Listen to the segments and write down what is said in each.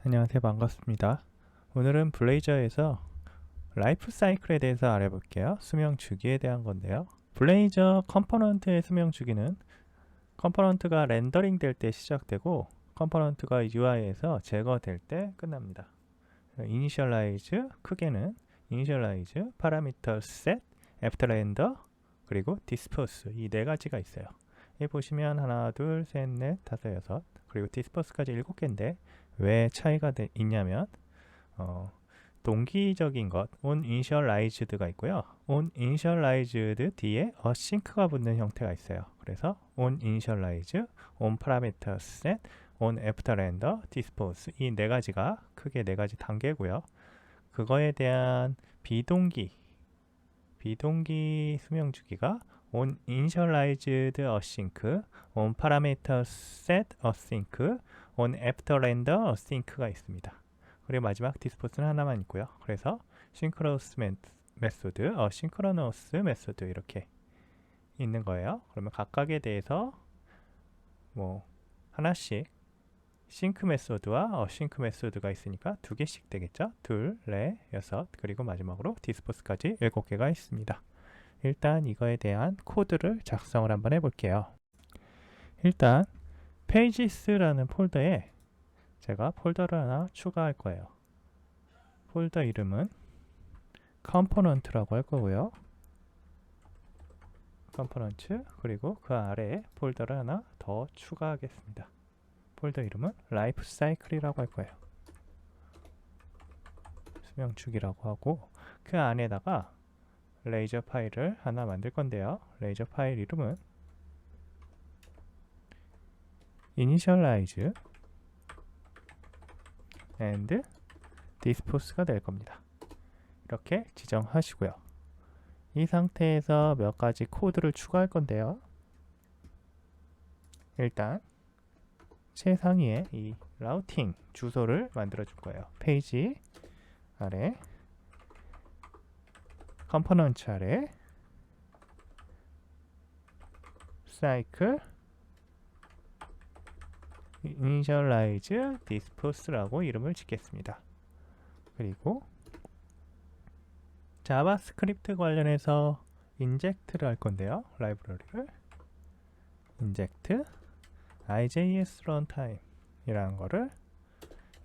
안녕하세요. 반갑습니다. 오늘은 블레이저에서 라이프 사이클에 대해서 알아볼게요. 수명 주기에 대한 건데요. 블레이저 컴포넌트의 수명 주기는 컴포넌트가 렌더링 될 때 시작되고 컴포넌트가 UI에서 제거될 때 끝납니다. 이니셜라이즈, 크게는 이니셜라이즈, 파라미터 셋, 애프터 렌더, 그리고 디스포스 이 네 가지가 있어요. 여기 보시면 하나, 둘, 셋, 넷, 다섯, 여섯, 그리고 디스포스까지 7개인데 왜 차이가 있냐면 동기적인 것 on initialized가 있고요. on initialized 뒤에 async가 붙는 형태가 있어요. 그래서 on initialize, on parameter set, on after render, dispose 이 네 가지가 크게 네 가지 단계고요. 그거에 대한 비동기 수명 주기가 on initialized async, on parameter set async, on after render async가 있습니다. 그리고 마지막 디스포스는 하나만 있고요. 그래서 synchronous 메소드, synchronous 메소드 이렇게 있는 거예요. 그러면 각각에 대해서 뭐 하나씩 싱크 메소드와 어싱크 메소드가 있으니까 두 개씩 되겠죠. 둘, 넷, 여섯, 그리고 마지막으로 디스포스까지 7개가 있습니다. 일단 이거에 대한 코드를 작성을 한번 해볼게요. 일단 pages라는 폴더에 제가 폴더를 하나 추가할 거예요. 폴더 이름은 컴포넌트라고 할 거고요. 컴포넌트, 그리고 그 아래에 폴더를 하나 더 추가하겠습니다. 폴더 이름은 라이프 사이클이라고 할 거예요. 수명 주기라고 하고 그 안에다가 레이저 파일을 하나 만들 건데요. 레이저 파일 이름은 initialize and dispose가 될 겁니다. 이렇게 지정하시고요. 이 상태에서 몇 가지 코드를 추가할 건데요. 일단 최상위에 이 라우팅 주소를 만들어 줄 거예요. 페이지 아래, 컴포넌트 아래, 사이클, initialize, dispose라고 이름을 짓겠습니다. 그리고 자바스크립트 관련해서 인젝트를 할 건데요. 라이브러리를 인젝트 IJS runtime 이라는 거를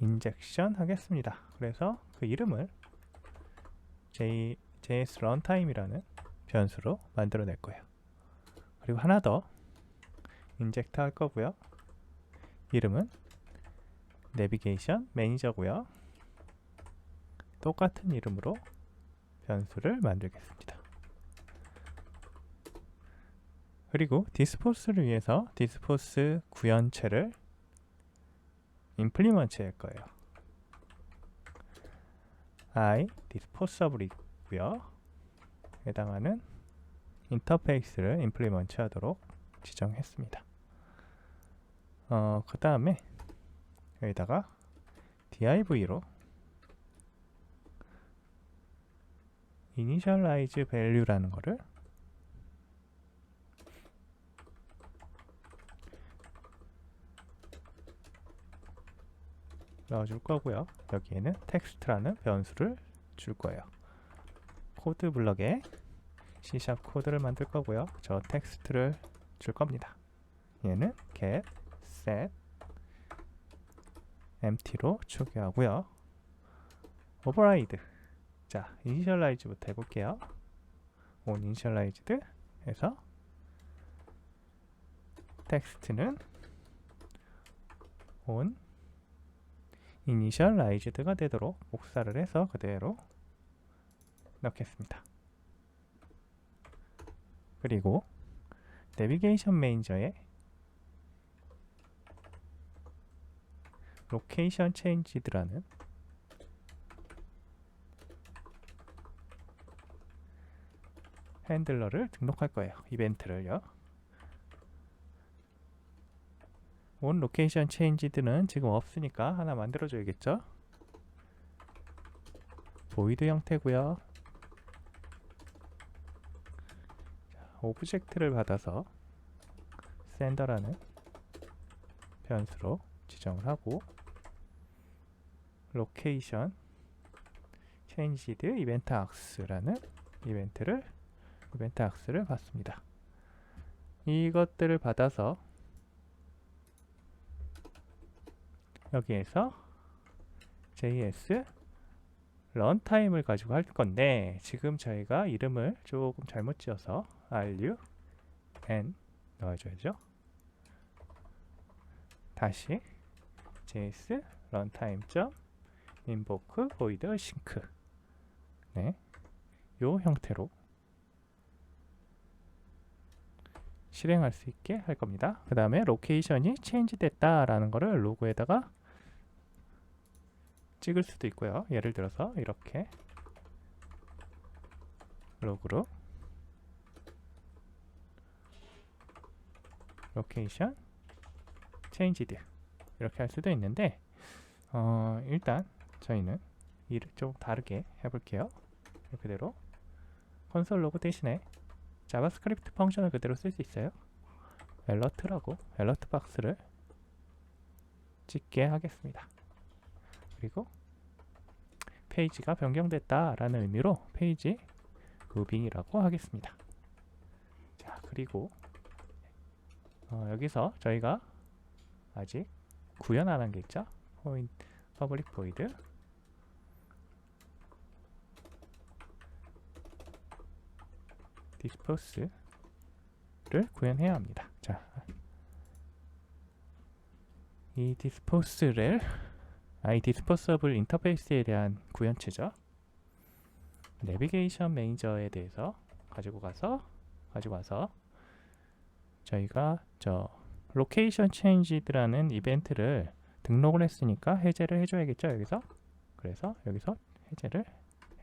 인젝션 하겠습니다. 그래서 그 이름을 JS runtime이라는 변수로 만들어낼 거예요. 그리고 하나 더 인젝트 할 거고요. 이름은 내비게이션 매니저고요. 똑같은 이름으로 변수를 만들겠습니다. 그리고 디스포스를 위해서 디스포스 구현체를 임플리먼트 할 거예요. I disposable이고요. 해당하는 인터페이스를 임플리먼트 하도록 지정했습니다. 그 다음에 여기다가 div로 initialize value라는 거를 넣어줄 거고요. 여기에는 텍스트라는 변수를 줄 거예요. 코드 블럭에 C# 코드를 만들 거고요. 저 텍스트를 줄 겁니다. 얘는 get, set, empty로 초기하고요. override. 자, initialize부터 해볼게요. on initialized 해서 텍스트는 on initialized가 되도록 복사를 해서 그대로 넣겠습니다. 그리고 내비게이션 매니저에 로케이션 체인지드라는 핸들러를 등록할 거예요. 이벤트를요. on 로케이션 체인지드는 지금 없으니까 하나 만들어 줘야겠죠. 보이드 형태고요. 오브젝트를 받아서 sender라는 변수로 지정을 하고 location changed event args라는 이벤트 args를 받습니다. 이것들을 받아서 여기에서 JS 런타임을 가지고 할 건데 지금 저희가 이름을 조금 잘못 지어서 RUN 넣어줘야죠. 다시 JS runtime.invoke void sync 네, 요 형태로 실행할 수 있게 할 겁니다. 그 다음에 로케이션이 체인지 됐다라는 거를 로그에다가 찍을 수도 있고요. 예를 들어서 이렇게 로그로 로케이션 체인지드 이렇게 할 수도 있는데 일단 저희는 이를 좀 다르게 해볼게요. 그대로 콘솔 로그 대신에 자바스크립트 펑션을 그대로 쓸 수 있어요. alert라고 alert 박스를 찍게 하겠습니다. 그리고 페이지가 변경됐다 라는 의미로 페이지 무빙이라고 하겠습니다. 자, 그리고 여기서 저희가 아직 구현 안 한 게 있죠. public void dispose를 구현해야 합니다. 자, 이 dispose를 이 disposable 인터페이스에 대한 구현체죠. 내비게이션 매니저에 대해서 가지고 와서 저희가 로케이션 체인지드라는 이벤트를 등록을 했으니까 해제를 해줘야겠죠. 여기서 그래서 여기서 해제를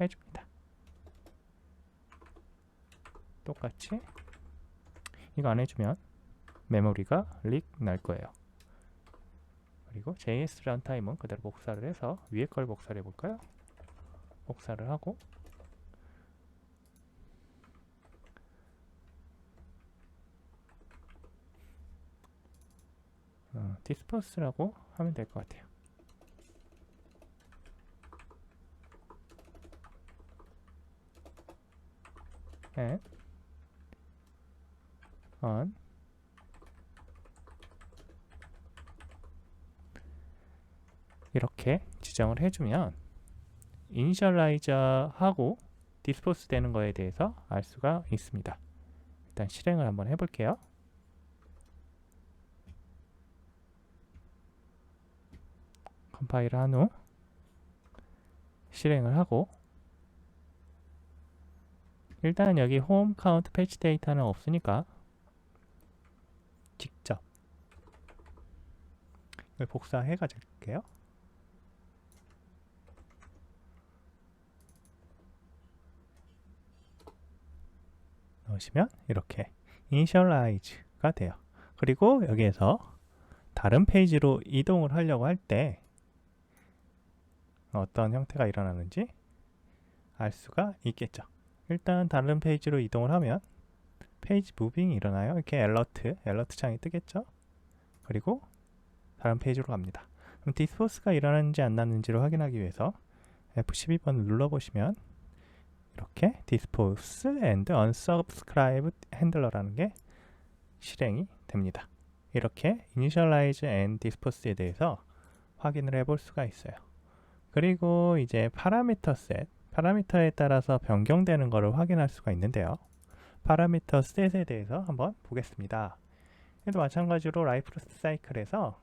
해줍니다. 똑같이 이거 안 해주면 메모리가 릭 날 거예요. 그리고 JS 런타임은 그대로 복사를 해서 위에 걸 복사를 해볼까요? 복사를 하고 dispose라고 하면 될 것 같아요. and on 이렇게 지정을 해주면 이니셜라이저하고 디스포스 되는 거에 대해서 알 수가 있습니다. 일단 실행을 한번 해볼게요. 컴파일 한 후 실행을 하고 일단 여기 홈 카운트 패치 데이터는 없으니까 직접 복사해 가질게요. 넣으시면 이렇게 이니셜라이즈가 돼요. 그리고 여기에서 다른 페이지로 이동을 하려고 할 때 어떤 형태가 일어나는지 알 수가 있겠죠. 일단 다른 페이지로 이동을 하면 페이지 무빙이 일어나요. 이렇게 알러트 창이 뜨겠죠. 그리고 다른 페이지로 갑니다. 그럼 디스포스가 일어나는지 안 나는지를 확인하기 위해서 F12번을 눌러보시면 이렇게 디스포스 and unsubscribe handler라는 게 실행이 됩니다. 이렇게 initialize and dispose에 대해서 확인을 해볼 수가 있어요. 그리고 이제 파라미터 셋, 파라미터에 따라서 변경되는 것을 확인할 수가 있는데요. 파라미터 셋에 대해서 한번 보겠습니다. 얘도 마찬가지로 라이프 사이클에서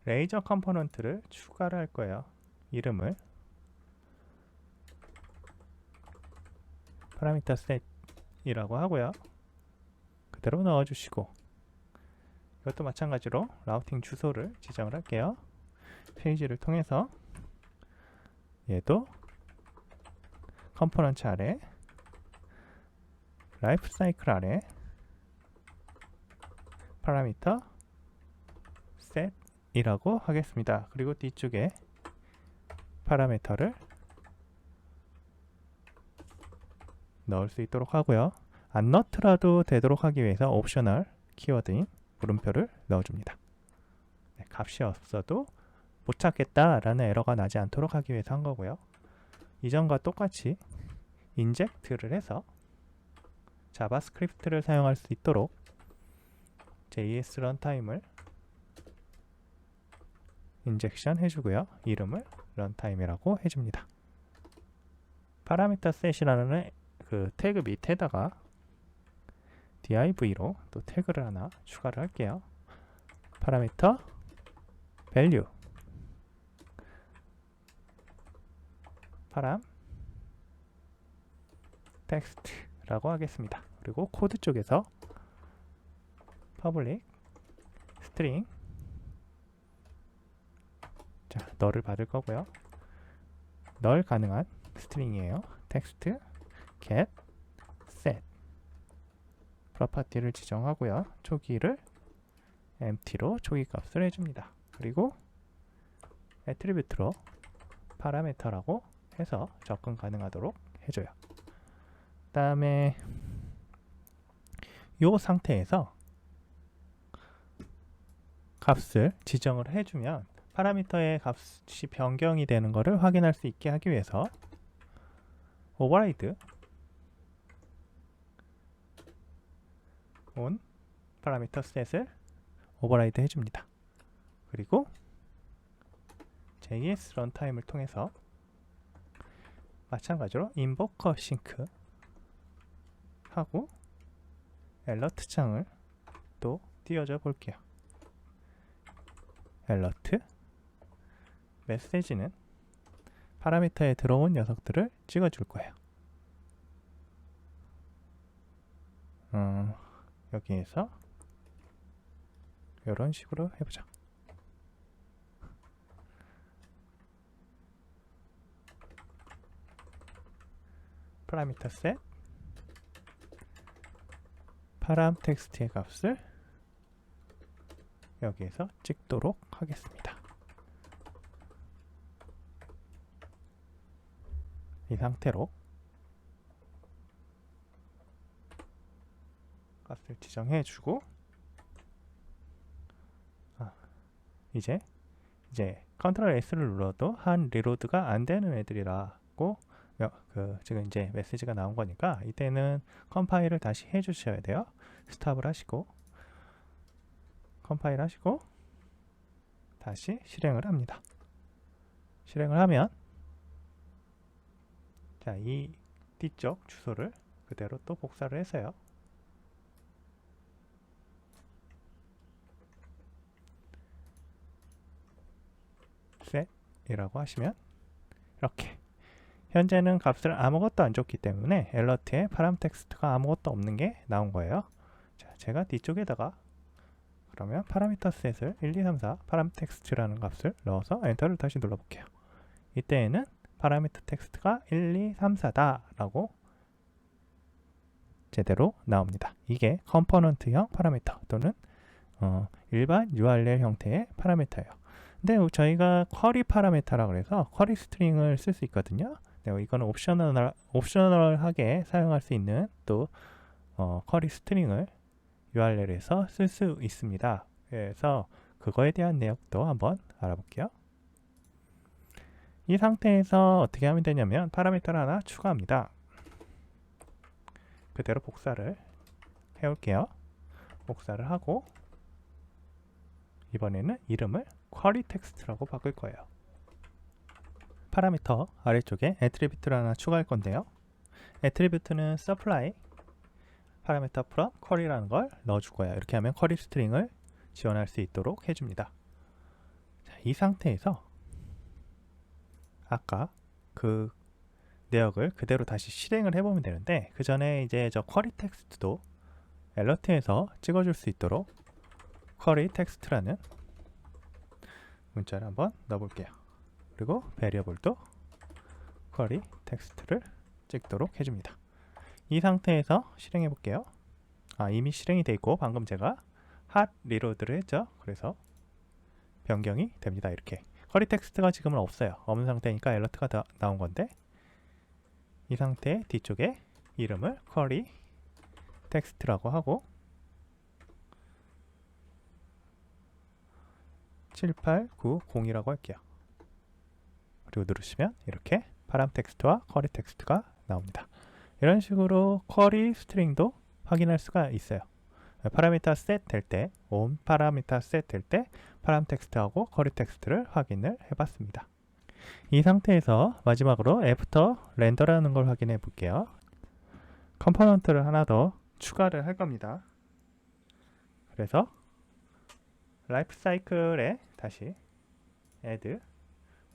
레이저 컴포넌트를 추가를 할 거예요. 이름을 파라미터 셋이라고 하고요. 그대로 넣어주시고 이것도 마찬가지로 라우팅 주소를 지정을 할게요. 페이지를 통해서 얘도 컴포넌트 아래 라이프 사이클 아래 파라미터 set이라고 하겠습니다. 그리고 뒤쪽에 파라미터를 넣을 수 있도록 하고요. 안 넣더라도 되도록 하기 위해서 옵셔널 키워드인 물음표를 넣어줍니다. 네, 값이 없어도 못 찾겠다라는 에러가 나지 않도록 하기 위해서 한 거고요. 이전과 똑같이 인젝트를 해서 자바스크립트를 사용할 수 있도록 JS 런타임을 인젝션 해주고요. 이름을 런타임이라고 해줍니다. 파라미터 셋이라는 그 태그 밑에다가 div로 또 태그를 하나 추가를 할게요. 파라미터 value 파람 텍스트라고 하겠습니다. 그리고 코드 쪽에서 public string 자, 널을 받을 거고요. 널 가능한 스트링이에요. 텍스트 get set 프로퍼티를 지정하고요. 초기를 empty로 초기 값을 해줍니다. 그리고 애트리뷰트로 파라미터라고 해서 접근 가능하도록 해줘요. 그 다음에 이 상태에서 값을 지정을 해주면 파라미터의 값이 변경이 되는 것을 확인할 수 있게 하기 위해서 override on 파라미터 set을 override 해줍니다. 그리고 JS 런타임을 통해서 마찬가지로 invoker sync 하고 alert 창을 또 띄워줘 볼게요. alert 메시지는 파라미터에 들어온 녀석들을 찍어줄 거예요. 여기에서 이런 식으로 해보자. 파라미터 셋 파람 텍스트의 값을 여기에서 찍도록 하겠습니다. 이 상태로 값을 지정해 주고 이제 컨트롤 S를 눌러도 한 리로드가 안 되는 애들이라고 지금 이제 메시지가 나온 거니까 이때는 컴파일을 다시 해 주셔야 돼요. 스탑을 하시고 컴파일 하시고 다시 실행을 합니다. 실행을 하면 자, 이 뒤쪽 주소를 그대로 또 복사를 해서요. set이라고 하시면 이렇게 현재는 값을 아무것도 안 줬기 때문에 alert에 파람 텍스트가 아무것도 없는 게 나온 거예요. 자, 제가 뒤쪽에다가 그러면 파라미터 셋을 1, 2, 3, 4 파람 텍스트라는 값을 넣어서 엔터를 다시 눌러볼게요. 이때에는 파라미터 텍스트가 1, 2, 3, 4다 라고 제대로 나옵니다. 이게 컴포넌트형 파라미터 또는 일반 URL 형태의 파라미터예요. 근데 저희가 쿼리 파라미터라고 해서 쿼리 스트링을 쓸 수 있거든요. 네, 이거는 옵셔널하게 사용할 수 있는 또 쿼리 스트링을 URL에서 쓸 수 있습니다. 그래서 그거에 대한 내용도 한번 알아볼게요. 이 상태에서 어떻게 하면 되냐면 파라미터를 하나 추가합니다. 그대로 복사를 해올게요. 복사를 하고 이번에는 이름을 쿼리 텍스트라고 바꿀 거예요. 파라미터 아래쪽에 애트리뷰트를 하나 추가할 건데요. 애트리뷰트는 supply 파라미터 from 쿼리라는 걸 넣어줄 거예요. 이렇게 하면 쿼리 스트링을 지원할 수 있도록 해줍니다. 자, 이 상태에서 아까 그 내역을 그대로 다시 실행을 해보면 되는데 그 전에 이제 저 쿼리 텍스트도 alert에서 찍어줄 수 있도록 쿼리 텍스트라는 문자를 한번 넣어볼게요. 그리고 베리어블도 쿼리 텍스트를 찍도록 해줍니다. 이 상태에서 실행해 볼게요. 이미 실행이 되어 있고 방금 제가 핫 리로드를 했죠. 그래서 변경이 됩니다. 이렇게 쿼리 텍스트가 지금은 없어요. 없는 상태니까 alert 나온 건데 이 상태 뒤쪽에 이름을 쿼리 텍스트라고 하고 7890이라고 할게요. 그리고 누르시면 이렇게 파람 텍스트와 쿼리 텍스트가 나옵니다. 이런 식으로 쿼리 스트링도 확인할 수가 있어요. 파라미터 셋 될 때, 온 파라미터 셋 될 때 파람 텍스트하고 쿼리 텍스트를 확인을 해봤습니다. 이 상태에서 마지막으로 애프터 렌더라는 걸 확인해 볼게요. 컴포넌트를 하나 더 추가를 할 겁니다. 그래서 라이프 사이클에 다시 add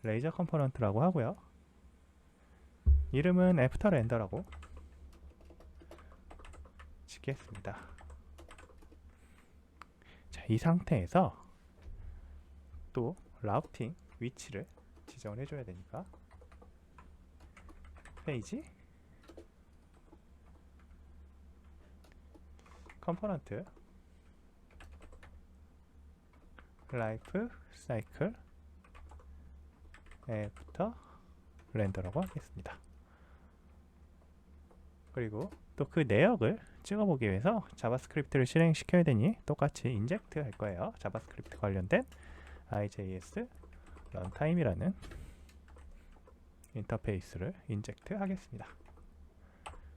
레이저 컴포넌트라고 하고요. 이름은 애프터 렌더라고 짓겠습니다. 자, 이 상태에서 또 라우팅 위치를 지정을 해줘야 되니까 페이지 컴포넌트 라이프 사이클 애프터 렌더라고 하겠습니다. 그리고 또 그 내역을 찍어보기 위해서 자바스크립트를 실행시켜야 되니 똑같이 인젝트 할 거예요. 자바스크립트 관련된 IJS 런타임이라는 인터페이스를 인젝트 하겠습니다.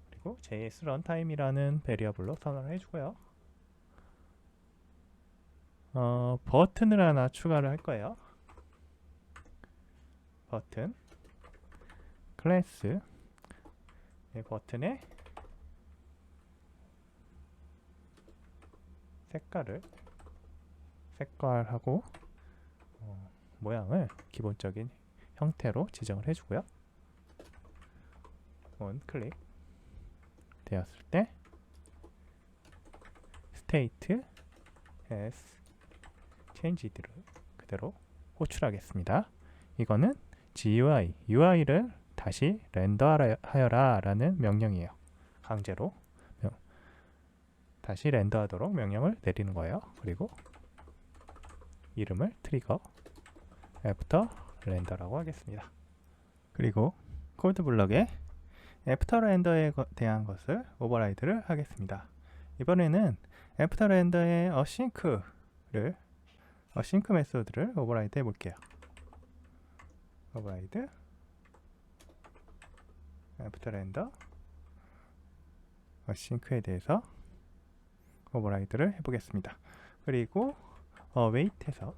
그리고 JS 런타임이라는 베리어블로 선언을 해주고요. 버튼을 하나 추가를 할 거예요. 버튼 클래스 버튼의 색깔하고 모양을 기본적인 형태로 지정을 해주고요. 온 클릭 되었을 때 state as changed를 그대로 호출하겠습니다. 이거는 GUI, UI를 다시 렌더하여라 라는 명령이에요. 강제로 다시 렌더하도록 명령을 내리는 거예요. 그리고 이름을 트리거 애프터 렌더라고 하겠습니다. 그리고 코드 블럭에 애프터 렌더에 대한 것을 오버라이드를 하겠습니다. 이번에는 애프터 렌더의 어싱크 메소드를 오버라이드 해볼게요. 오버라이드 애프터 렌더 어싱크에 대해서 오버라이드를 해보겠습니다. 그리고 wait에서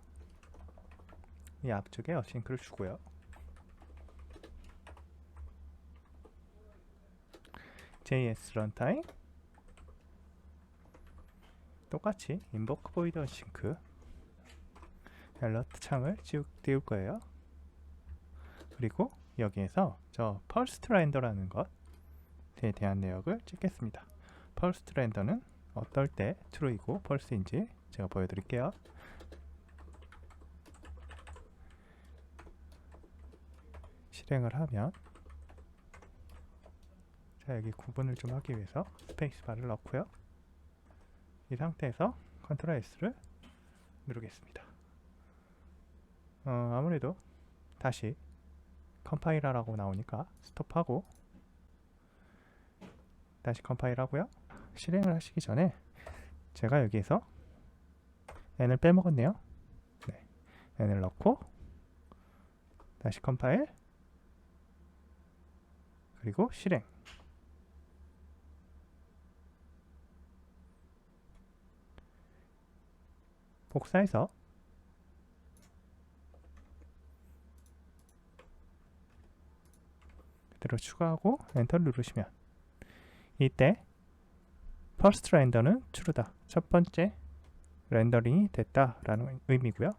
이 앞쪽에 어싱크를 주고요. JS 런타임 똑같이 invoke void async alert 창을 띄울 거예요. 그리고 여기에서 저 first render라는 것에 대한 내역을 찍겠습니다. first render는 어떨 때 true이고 false인지 제가 보여드릴게요. 실행을 하면 자, 여기 구분을 좀 하기 위해서 스페이스바를 넣고요. 이 상태에서 컨트롤 S를 누르겠습니다. 아무래도 다시 컴파일하라고 나오니까 스톱하고 다시 컴파일 하고요. 실행을 하시기 전에 제가 여기에서 n을 빼먹었네요. 네, n을 넣고 다시 컴파일 그리고 실행 복사해서 그대로 추가하고 엔터를 누르시면 이때 first render는 true다. 첫 번째 렌더링이 됐다라는 의미고요.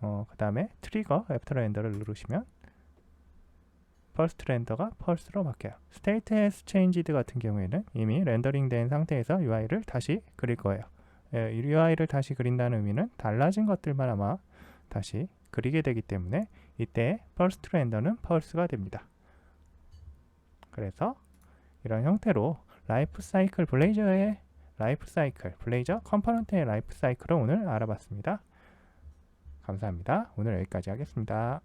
그 다음에 트리거 애프터 렌더를 누르시면 first render가 false로 바뀌어요. state has changed 같은 경우에는 이미 렌더링 된 상태에서 UI를 다시 그릴 거예요. UI를 다시 그린다는 의미는 달라진 것들만 아마 다시 그리게 되기 때문에 이때 first render는 false가 됩니다. 그래서 이런 형태로 라이프 사이클 블레이저의 라이프 사이클 블레이저 컴포넌트의 라이프 사이클을 오늘 알아봤습니다. 감사합니다. 오늘 여기까지 하겠습니다.